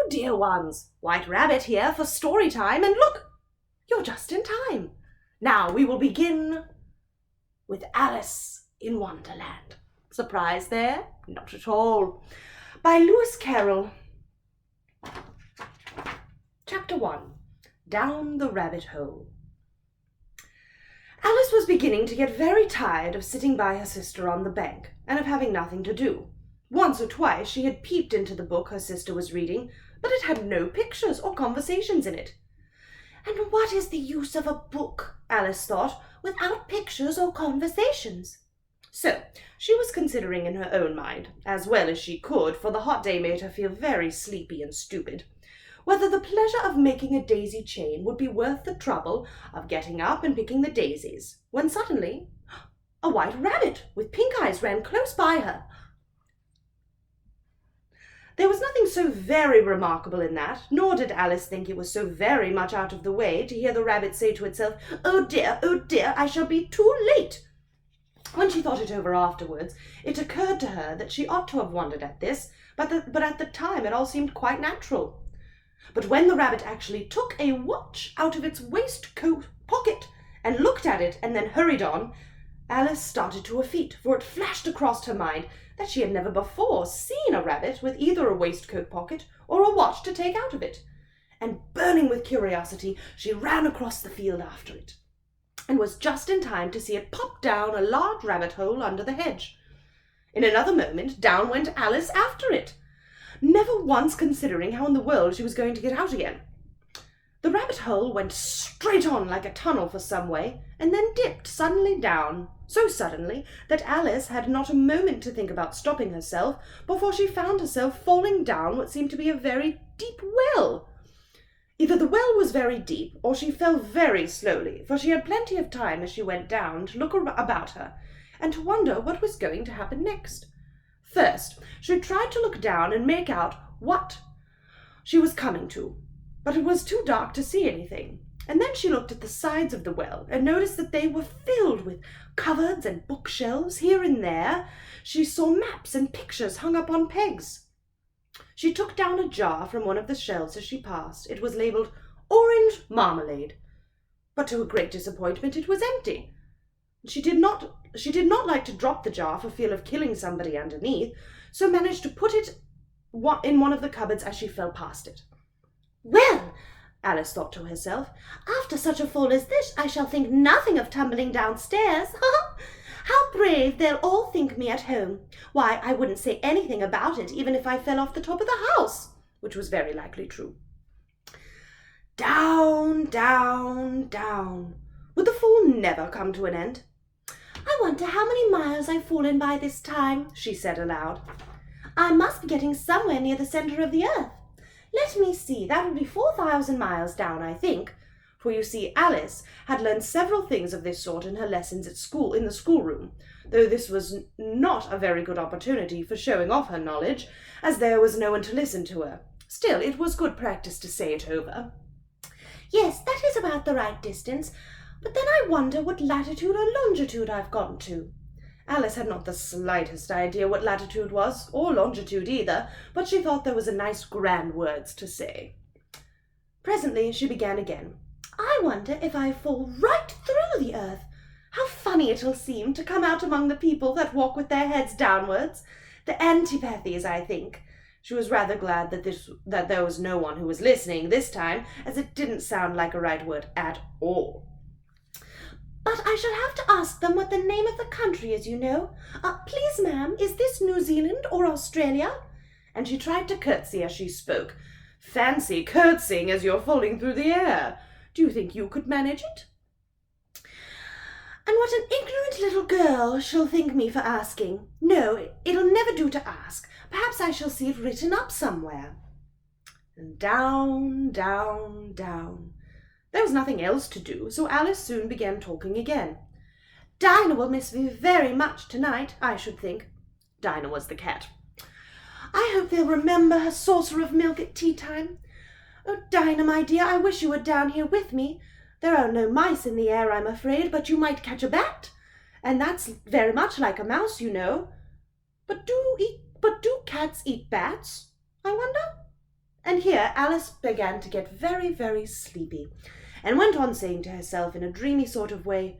dear ones, White Rabbit here for story time, and look, you're just in time. Now we will begin with Alice in Wonderland. Surprise there? Not at all. By Lewis Carroll. Chapter 1. Down the Rabbit Hole. Alice was beginning to get very tired of sitting by her sister on the bank and of having nothing to do. Once or twice she had peeped into the book her sister was reading, but it had no pictures or conversations in it. And what is the use of a book, Alice thought, without pictures or conversations? So she was considering in her own mind, as well as she could, for the hot day made her feel very sleepy and stupid, whether the pleasure of making a daisy chain would be worth the trouble of getting up and picking the daisies, when suddenly a white rabbit with pink eyes ran close by her. There was nothing so very remarkable in that, nor did Alice think it was so very much out of the way to hear the rabbit say to itself, oh dear, I shall be too late." When she thought it over afterwards, it occurred to her that she ought to have wondered at this, but at the time it all seemed quite natural. But when the rabbit actually took a watch out of its waistcoat pocket and looked at it and then hurried on, Alice started to her feet, for it flashed across her mind that she had never before seen a rabbit with either a waistcoat pocket or a watch to take out of it. And burning with curiosity, she ran across the field after it, and was just in time to see it pop down a large rabbit hole under the hedge. In another moment, down went Alice after it, never once considering how in the world she was going to get out again. The rabbit hole went straight on like a tunnel for some way, and then dipped suddenly down, so suddenly that Alice had not a moment to think about stopping herself before she found herself falling down what seemed to be a very deep well. Either the well was very deep, or she fell very slowly, for she had plenty of time as she went down to look about her, and to wonder what was going to happen next. First, she tried to look down and make out what she was coming to, but it was too dark to see anything. And then she looked at the sides of the well and noticed that they were filled with cupboards and bookshelves. Here and there she saw maps and pictures hung up on pegs. She took down a jar from one of the shelves as she passed. It was labelled orange marmalade, but to her great disappointment it was empty. She did not like to drop the jar for fear of killing somebody underneath, so managed to put it in one of the cupboards as she fell past it. "Well," Alice thought to herself, "after such a fall as this, I shall think nothing of tumbling downstairs. How brave they'll all think me at home. Why, I wouldn't say anything about it, even if I fell off the top of the house," which was very likely true. Down, down, down. Would the fall never come to an end? "I wonder how many miles I've fallen by this time," she said aloud. "I must be getting somewhere near the centre of the earth. Let me see, that would be 4,000 miles down, I think." For you see, Alice had learned several things of this sort in her lessons at school, in the schoolroom, though this was not a very good opportunity for showing off her knowledge, as there was no one to listen to her. Still, it was good practice to say it over. "Yes, that is about the right distance, but then I wonder what latitude or longitude I've gotten to." Alice had not the slightest idea what latitude was, or longitude either, but she thought there was a nice grand words to say. Presently she began again. "I wonder if I fall right through the earth. How funny it'll seem to come out among the people that walk with their heads downwards. The antipathies, I think." She was rather glad that there was no one who was listening this time, as it didn't sound like a right word at all. "But I shall have to ask them what the name of the country is, you know. Please, ma'am, is this New Zealand or Australia?" And she tried to curtsy as she spoke. Fancy curtsying as you're falling through the air! Do you think you could manage it? "And what an ignorant little girl she'll think me for asking. No, it'll never do to ask. Perhaps I shall see it written up somewhere." And down, down, down. There was nothing else to do, so Alice soon began talking again. "Dinah will miss me very much tonight, I should think." Dinah was the cat. "I hope they'll remember her saucer of milk at tea time. Oh, Dinah, my dear, I wish you were down here with me. There are no mice in the air, I'm afraid, but you might catch a bat, and that's very much like a mouse, you know. But do cats eat bats, I wonder? And here here Alice began to get very, very sleepy, and went on saying to herself in a dreamy sort of way,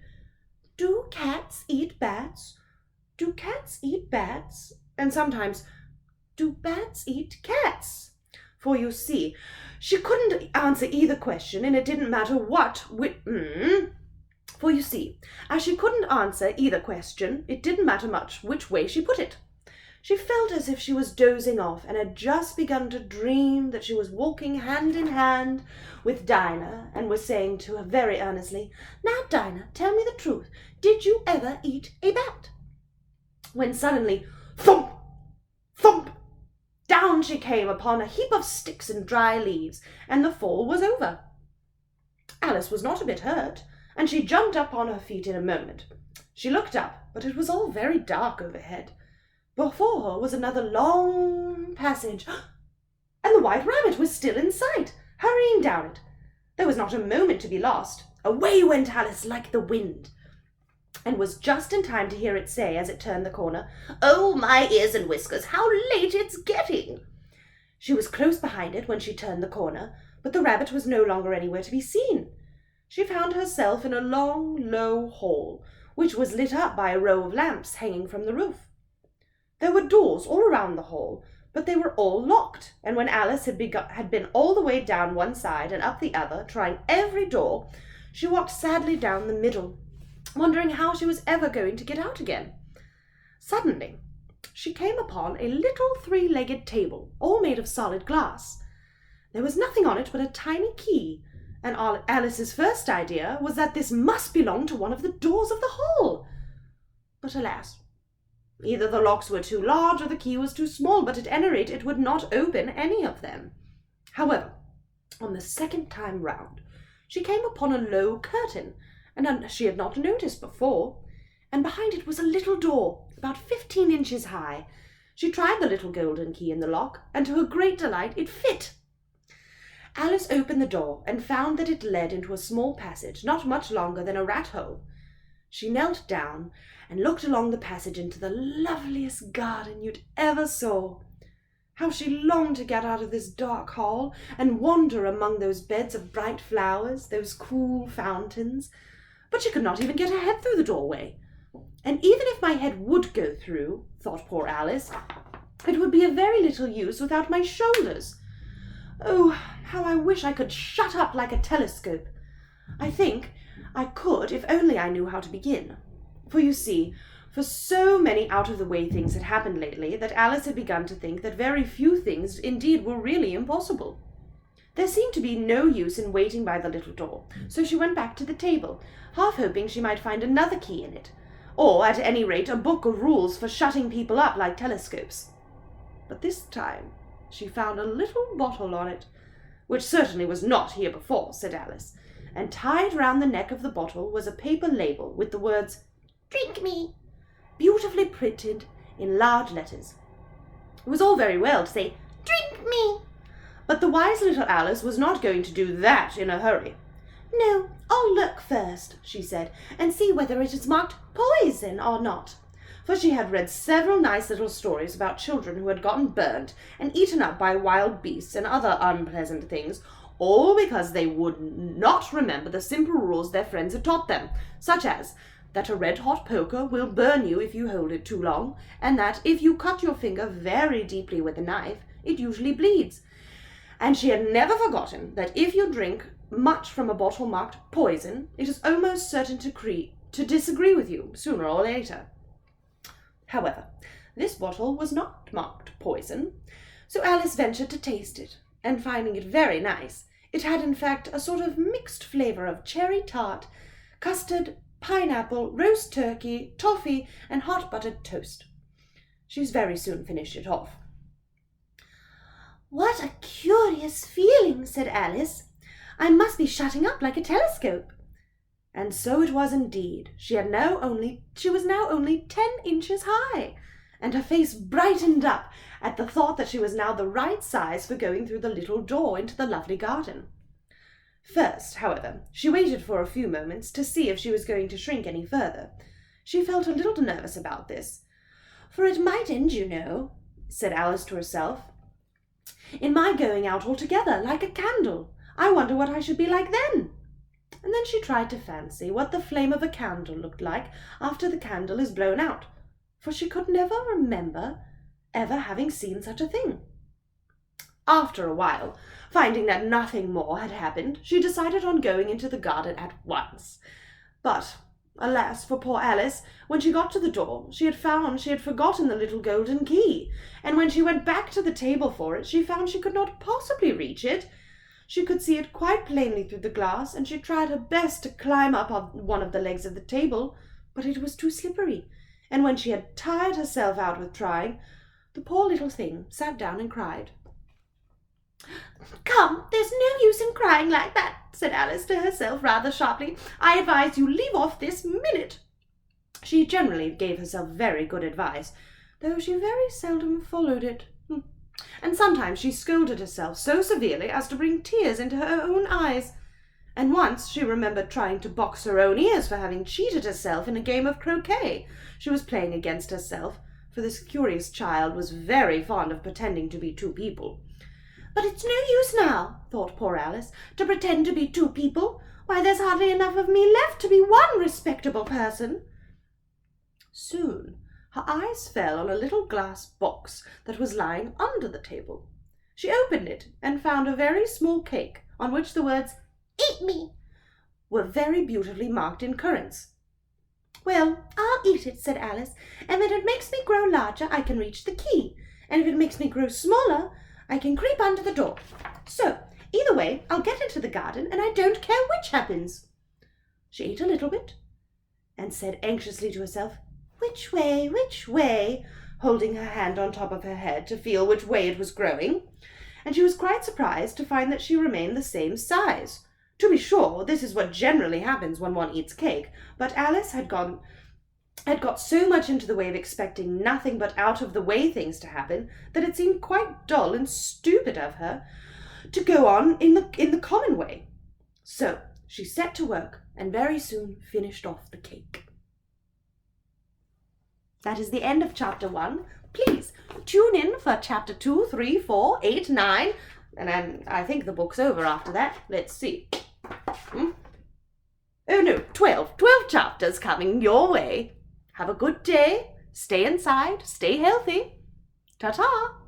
"Do cats eat bats? Do cats eat bats?" And sometimes, "Do bats eat cats?" For you see, she couldn't answer either question, and it didn't matter For you see, as she couldn't answer either question, it didn't matter much which way she put it. She felt as if she was dozing off, and had just begun to dream that she was walking hand in hand with Dinah, and was saying to her very earnestly, "Now, Dinah, tell me the truth. Did you ever eat a bat?" When suddenly, thump, thump, down she came upon a heap of sticks and dry leaves, and the fall was over. Alice was not a bit hurt, and she jumped up on her feet in a moment. She looked up, but it was all very dark overhead. Before her was another long passage, and the White Rabbit was still in sight, hurrying down it. There was not a moment to be lost. Away went Alice like the wind, and was just in time to hear it say, as it turned the corner, "Oh, my ears and whiskers, how late it's getting!" She was close behind it when she turned the corner, but the rabbit was no longer anywhere to be seen. She found herself in a long, low hall, which was lit up by a row of lamps hanging from the roof. There were doors all around the hall, but they were all locked, and when Alice had been all the way down one side and up the other, trying every door, she walked sadly down the middle, wondering how she was ever going to get out again. Suddenly, she came upon a little three-legged table, all made of solid glass. There was nothing on it but a tiny key, and Alice's first idea was that this must belong to one of the doors of the hall. But alas, either the locks were too large or the key was too small, but at any rate it would not open any of them. However, on the second time round, she came upon a low curtain, and she had not noticed before, and behind it was a little door, about 15 inches high. She tried the little golden key in the lock, and to her great delight it fit. Alice opened the door, and found that it led into a small passage, not much longer than a rat-hole. She knelt down, and looked along the passage into the loveliest garden you'd ever saw. How she longed to get out of this dark hall, and wander among those beds of bright flowers, those cool fountains. But she could not even get her head through the doorway. And even if my head would go through, thought poor Alice, it would be of very little use without my shoulders. Oh, how I wish I could shut up like a telescope. I think I could if only I knew how to begin. For you see, for so many out-of-the-way things had happened lately that Alice had begun to think that very few things indeed were really impossible. There seemed to be no use in waiting by the little door, so she went back to the table, half hoping she might find another key in it, or at any rate a book of rules for shutting people up like telescopes. But this time she found a little bottle on it, which certainly was not here before, said Alice, and tied round the neck of the bottle was a paper label with the words, "Drink me," beautifully printed in large letters. It was all very well to say, "Drink me," but the wise little Alice was not going to do that in a hurry. "No, I'll look first," she said, "and see whether it is marked poison or not." For she had read several nice little stories about children who had gotten burnt and eaten up by wild beasts and other unpleasant things, all because they would not remember the simple rules their friends had taught them, such as that a red-hot poker will burn you if you hold it too long, and that if you cut your finger very deeply with a knife, it usually bleeds. And she had never forgotten that if you drink much from a bottle marked poison, it is almost certain to disagree with you sooner or later. However, this bottle was not marked poison, so Alice ventured to taste it, and finding it very nice, it had in fact a sort of mixed flavour of cherry tart, custard, pineapple, roast turkey, toffee, and hot buttered toast. She very soon finished it off. "What a curious feeling," said Alice. "I must be shutting up like a telescope." And so it was indeed. She was now only 10 inches high, and her face brightened up at the thought that she was now the right size for going through the little door into the lovely garden. First, however, she waited for a few moments to see if she was going to shrink any further. She felt a little nervous about this. "For it might end, you know," said Alice to herself. in my going out altogether, like a candle. I wonder what I should be like then. And then she tried to fancy what the flame of a candle looked like after the candle is blown out, for she could never remember ever having seen such a thing. After a while, finding that nothing more had happened, she decided on going into the garden at once. But, alas for poor Alice, when she got to the door, she had found she had forgotten the little golden key, and when she went back to the table for it, she found she could not possibly reach it. She could see it quite plainly through the glass, and she tried her best to climb up on one of the legs of the table, but it was too slippery, and when she had tired herself out with trying, the poor little thing sat down and cried. "Come, there's no use in crying like that," said Alice to herself rather sharply. "I advise you leave off this minute." She generally gave herself very good advice, though she very seldom followed it. And sometimes she scolded herself so severely as to bring tears into her own eyes. And once she remembered trying to box her own ears for having cheated herself in a game of croquet she was playing against herself, for this curious child was very fond of pretending to be two people. "But it's no use now," thought poor Alice, "to pretend to be two people. Why, there's hardly enough of me left to be one respectable person." Soon her eyes fell on a little glass box that was lying under the table. She opened it and found a very small cake on which the words, "Eat me," were very beautifully marked in currants. "Well, I'll eat it," said Alice, "and when it makes me grow larger I can reach the key, and if it makes me grow smaller I can creep under the door. So, either way, I'll get into the garden, and I don't care which happens." She ate a little bit, and said anxiously to herself, "Which way?" holding her hand on top of her head to feel which way it was growing, and she was quite surprised to find that she remained the same size. To be sure, this is what generally happens when one eats cake, but Alice had got so much into the way of expecting nothing but out-of-the-way things to happen that it seemed quite dull and stupid of her to go on in the common way. So she set to work and very soon finished off the cake. That is the end of Chapter 1. Please tune in for Chapter 2, 3, 4, 8, 9, and then I think the book's over after that. Let's see. Oh no, 12 chapters coming your way. Have a good day, stay inside, stay healthy. Ta-ta!